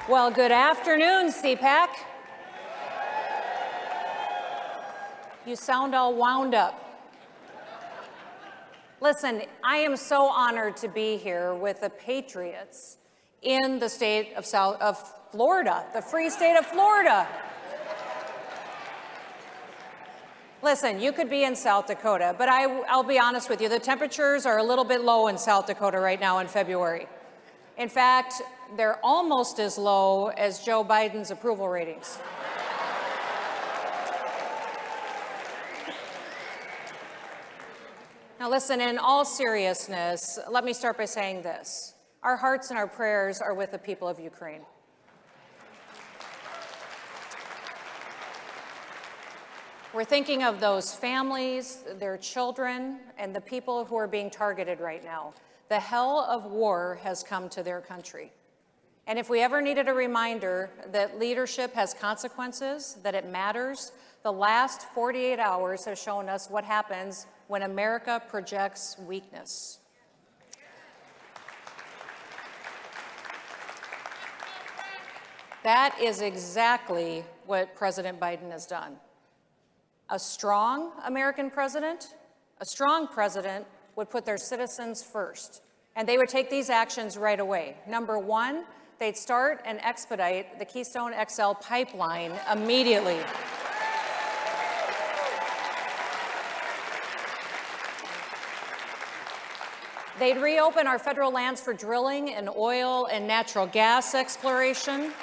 Well, good afternoon, CPAC. You sound all wound up. Listen, I am so honored to be here with the patriots in the state of Florida, the free state of Florida. Listen, you could be in South Dakota, but I'll be honest with you, the temperatures are a little bit low in South Dakota right now in February. In fact, they're almost as low as Joe Biden's approval ratings. Now listen, in all seriousness, let me start by saying this. Our hearts and our prayers are with the people of Ukraine. We're thinking of those families, their children, and the people who are being targeted right now. The hell of war has come to their country. And if we ever needed a reminder that leadership has consequences, that it matters, the last 48 hours have shown us what happens when America projects weakness. That is exactly what President Biden has done. A strong American president, a strong president would put their citizens first, and they would take these actions right away. Number one, they'd start and expedite the Keystone XL pipeline immediately. They'd reopen our federal lands for drilling and oil and natural gas exploration.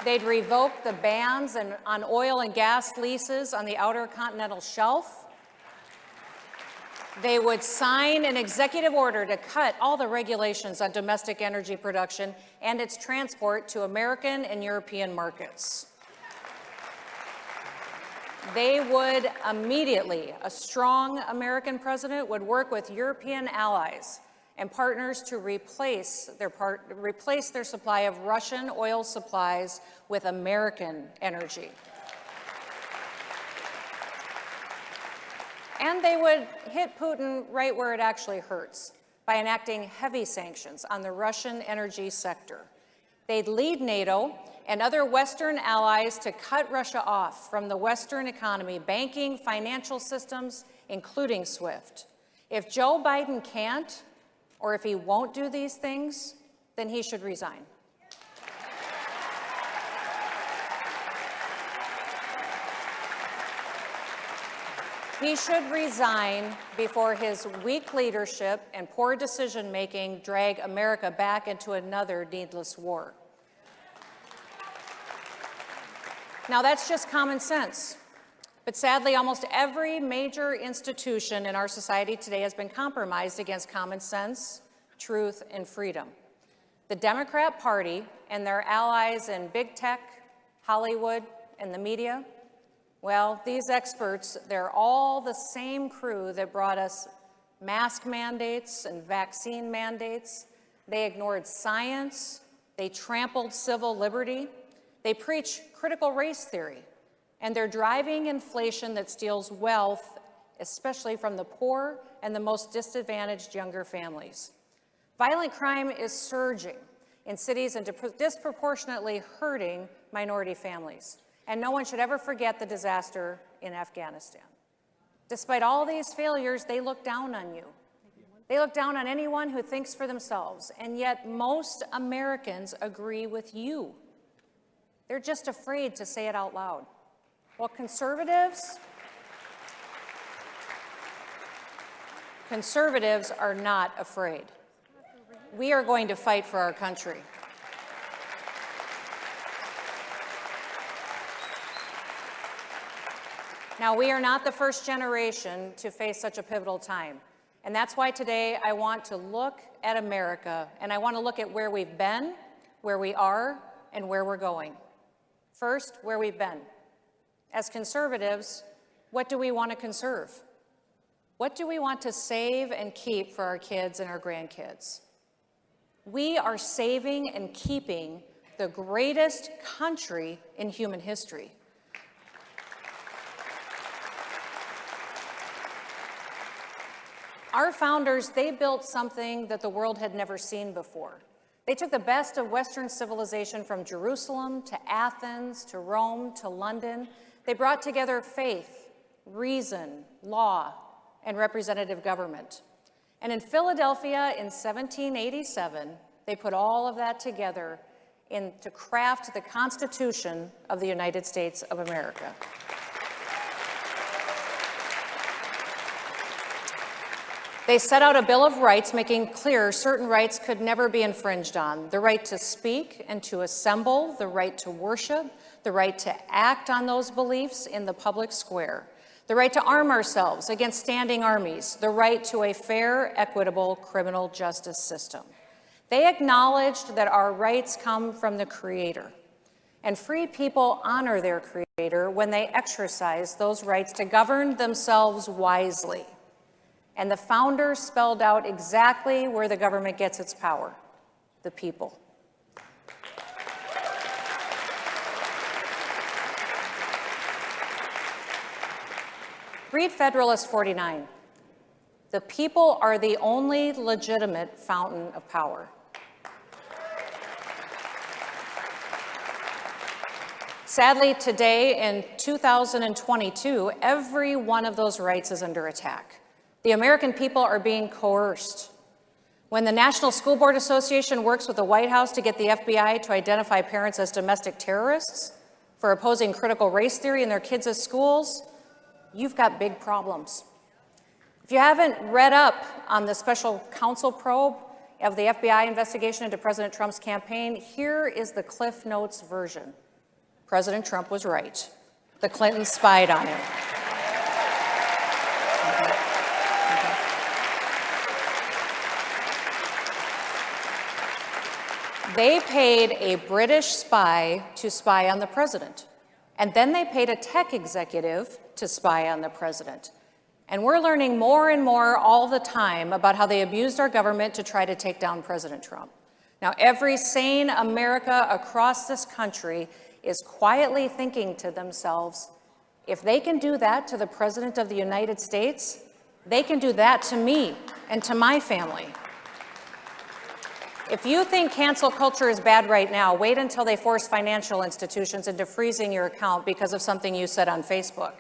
They'd revoke the bans on oil and gas leases on the Outer Continental Shelf. They would sign an executive order to cut all the regulations on domestic energy production and its transport to American and European markets. They would immediately, a strong American president would work with European allies and partners to replace their supply of Russian oil supplies with American energy. And they would hit Putin right where it actually hurts by enacting heavy sanctions on the Russian energy sector. They'd lead NATO and other Western allies to cut Russia off from the Western economy, banking, financial systems, including SWIFT. If Joe Biden can't, or if he won't do these things, then he should resign. He should resign before his weak leadership and poor decision-making drag America back into another needless war. Now, that's just common sense. But sadly, almost every major institution in our society today has been compromised against common sense, truth, and freedom. The Democrat Party and their allies in big tech, Hollywood, and the media, well, these experts, they're all the same crew that brought us mask mandates and vaccine mandates. They ignored science. They trampled civil liberty. They preach critical race theory. And they're driving inflation that steals wealth, especially from the poor and the most disadvantaged younger families. Violent crime is surging in cities and disproportionately hurting minority families. And no one should ever forget the disaster in Afghanistan. Despite all these failures, they look down on you. They look down on anyone who thinks for themselves, and yet most Americans agree with you. They're just afraid to say it out loud. Well, conservatives are not afraid. We are going to fight for our country. Now, we are not the first generation to face such a pivotal time. And that's why today I want to look at America, and I want to look at where we've been, where we are, and where we're going. First, where we've been. As conservatives, what do we want to conserve? What do we want to save and keep for our kids and our grandkids? We are saving and keeping the greatest country in human history. Our founders, they built something that the world had never seen before. They took the best of Western civilization from Jerusalem to Athens to Rome to London. They brought together faith, reason, law, and representative government. And in Philadelphia in 1787, they put all of that together to craft the Constitution of the United States of America. They set out a Bill of Rights making clear certain rights could never be infringed on: the right to speak and to assemble, the right to worship, the right to act on those beliefs in the public square, the right to arm ourselves against standing armies, the right to a fair, equitable criminal justice system. They acknowledged that our rights come from the Creator, and free people honor their Creator when they exercise those rights to govern themselves wisely. And the founders spelled out exactly where the government gets its power: the people. Read Federalist 49. The people are the only legitimate fountain of power. Sadly, today in 2022, every one of those rights is under attack. The American people are being coerced. When the National School Board Association works with the White House to get the FBI to identify parents as domestic terrorists for opposing critical race theory in their kids' schools, you've got big problems. If you haven't read up on the special counsel probe of the FBI investigation into President Trump's campaign, here is the Cliff Notes version. President Trump was right. The Clintons spied on him. They paid a British spy to spy on the president. And then they paid a tech executive to spy on the president. And we're learning more and more all the time about how they abused our government to try to take down President Trump. Now, every sane America across this country is quietly thinking to themselves, if they can do that to the President of the United States, they can do that to me and to my family. If you think cancel culture is bad right now, wait until they force financial institutions into freezing your account because of something you said on Facebook.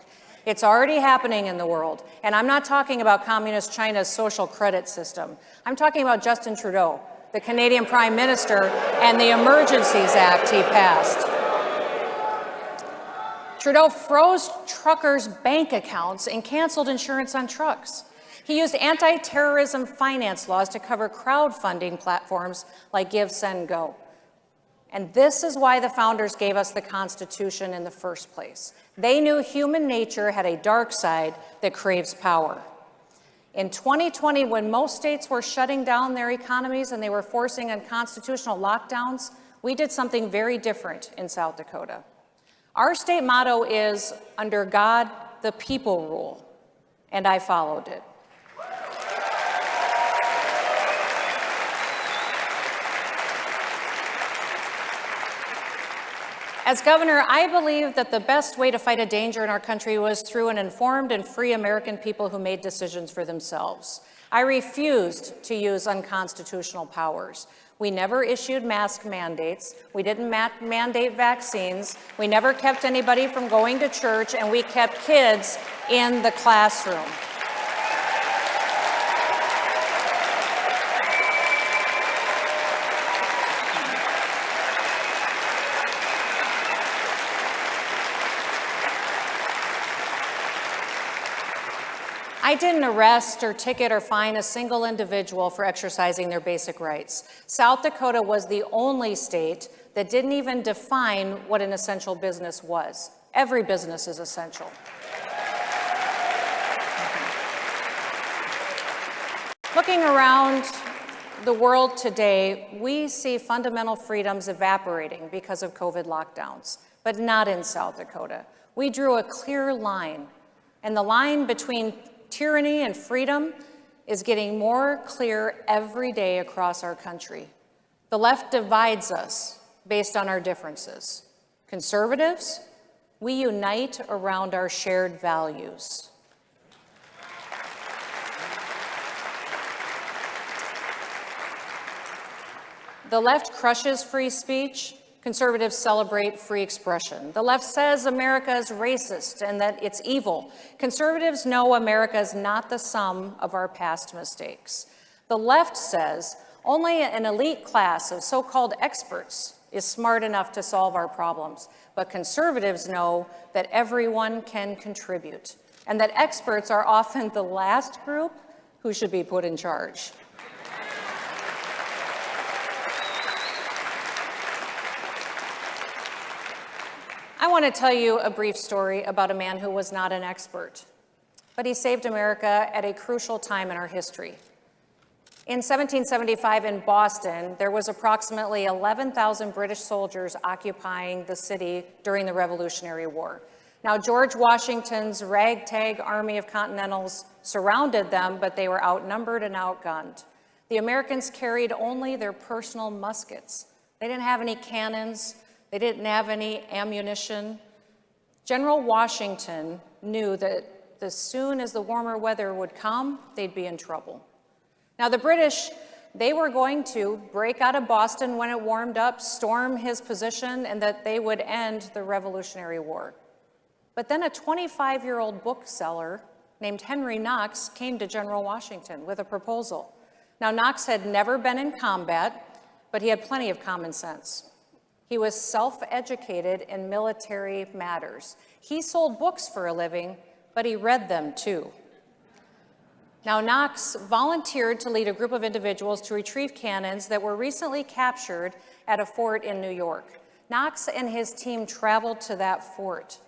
It's already happening in the world. And I'm not talking about communist China's social credit system. I'm talking about Justin Trudeau, the Canadian Prime Minister, and the Emergencies Act he passed. Trudeau froze truckers' bank accounts and canceled insurance on trucks. He used anti-terrorism finance laws to cover crowdfunding platforms like Give, Send, Go. And this is why the founders gave us the Constitution in the first place. They knew human nature had a dark side that craves power. In 2020, when most states were shutting down their economies and they were forcing unconstitutional lockdowns, we did something very different in South Dakota. Our state motto is, under God, the people rule, and I followed it. As governor, I believe that the best way to fight a danger in our country was through an informed and free American people who made decisions for themselves. I refused to use unconstitutional powers. We never issued mask mandates. We didn't mandate vaccines. We never kept anybody from going to church, and we kept kids in the classroom. I didn't arrest or ticket or fine a single individual for exercising their basic rights. South Dakota was the only state that didn't even define what an essential business was. Every business is essential. Looking around the world today, we see fundamental freedoms evaporating because of COVID lockdowns, but not in South Dakota. We drew a clear line, and the line between tyranny and freedom is getting more clear every day across our country. The left divides us based on our differences. Conservatives, we unite around our shared values. The left crushes free speech. Conservatives celebrate free expression. The left says America is racist and that it's evil. Conservatives know America is not the sum of our past mistakes. The left says only an elite class of so-called experts is smart enough to solve our problems. But conservatives know that everyone can contribute and that experts are often the last group who should be put in charge. I want to tell you a brief story about a man who was not an expert, but he saved America at a crucial time in our history. In 1775 in Boston, there was approximately 11,000 British soldiers occupying the city during the Revolutionary War. Now, George Washington's ragtag army of Continentals surrounded them, but they were outnumbered and outgunned. The Americans carried only their personal muskets. They didn't have any cannons. They didn't have any ammunition. General Washington knew that as soon as the warmer weather would come, they'd be in trouble. Now, the British, they were going to break out of Boston when it warmed up, storm his position, and that they would end the Revolutionary War. But then a 25-year-old bookseller named Henry Knox came to General Washington with a proposal. Now, Knox had never been in combat, but he had plenty of common sense. He was self-educated in military matters. He sold books for a living, but he read them too. Now, Knox volunteered to lead a group of individuals to retrieve cannons that were recently captured at a fort in New York. Knox and his team traveled to that fort.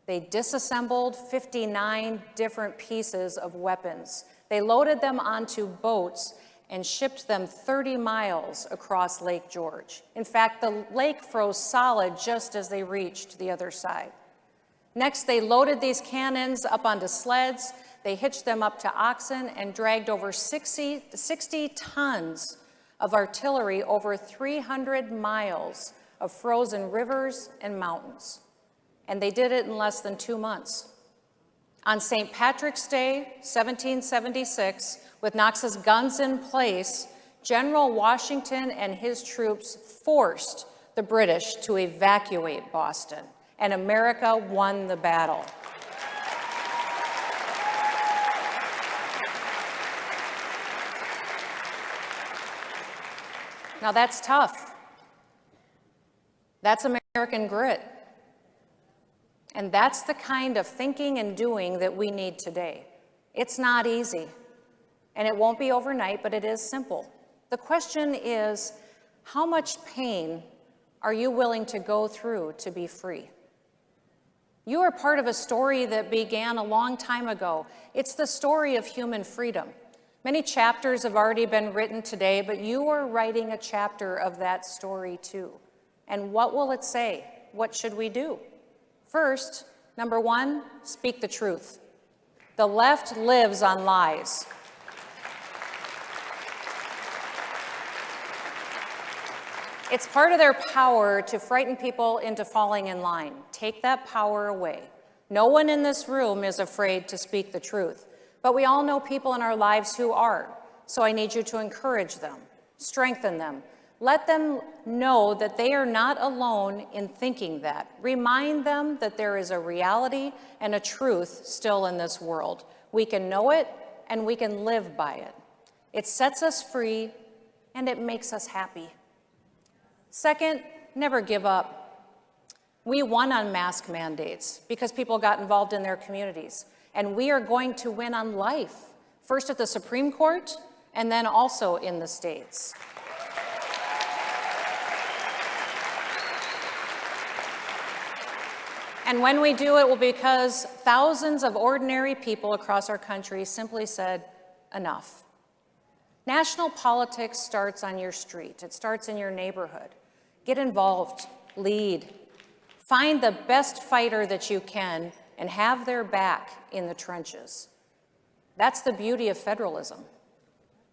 They disassembled 59 different pieces of weapons. They loaded them onto boats and shipped them 30 miles across Lake George. In fact, the lake froze solid just as they reached the other side. Next, they loaded these cannons up onto sleds. They hitched them up to oxen and dragged over 60 tons of artillery over 300 miles of frozen rivers and mountains. And they did it in less than 2 months. On St. Patrick's Day, 1776, with Knox's guns in place, General Washington and his troops forced the British to evacuate Boston, and America won the battle. Now that's tough. That's American grit. And that's the kind of thinking and doing that we need today. It's not easy, and it won't be overnight, but it is simple. The question is, how much pain are you willing to go through to be free? You are part of a story that began a long time ago. It's the story of human freedom. Many chapters have already been written today, but you are writing a chapter of that story too. And what will it say? What should we do? First, number one, speak the truth. The left lives on lies. It's part of their power to frighten people into falling in line. Take that power away. No one in this room is afraid to speak the truth, but we all know people in our lives who are. So I need you to encourage them, strengthen them. Let them know that they are not alone in thinking that. Remind them that there is a reality and a truth still in this world. We can know it and we can live by it. It sets us free and it makes us happy. Second, never give up. We won on mask mandates because people got involved in their communities. And we are going to win on life, first at the Supreme Court and then also in the states. And when we do, it will be because thousands of ordinary people across our country simply said, enough. National politics starts on your street. It starts in your neighborhood. Get involved, lead. Find the best fighter that you can and have their back in the trenches. That's the beauty of federalism.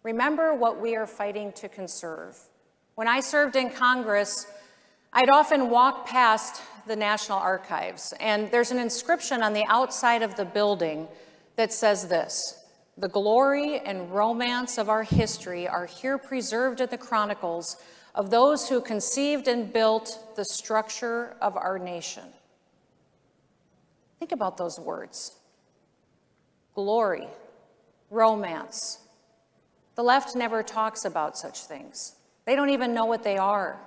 Remember what we are fighting to conserve. When I served in Congress, I'd often walk past the National Archives, and there's an inscription on the outside of the building that says this: The glory and romance of our history are here preserved in the chronicles of those who conceived and built the structure of our nation. Think about those words. Glory, romance. The left never talks about such things. They don't even know what they are.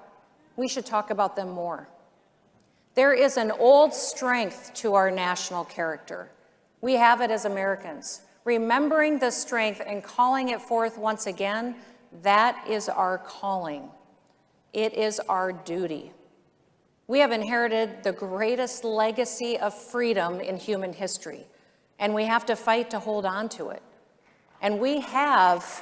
We should talk about them more. There is an old strength to our national character. We have it as Americans. Remembering the strength and calling it forth once again, that is our calling. It is our duty. We have inherited the greatest legacy of freedom in human history, and we have to fight to hold on to it. And we have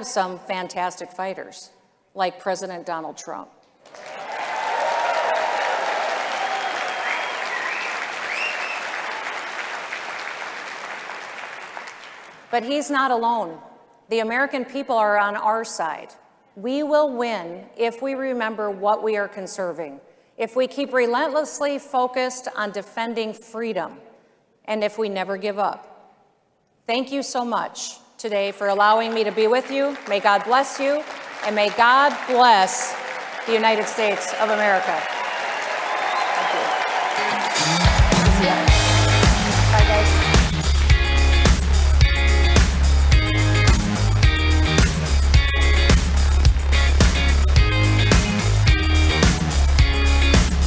some fantastic fighters, like President Donald Trump. But he's not alone. The American people are on our side. We will win if we remember what we are conserving, if we keep relentlessly focused on defending freedom, and if we never give up. Thank you so much today for allowing me to be with you. May God bless you, and may God bless the United States of America.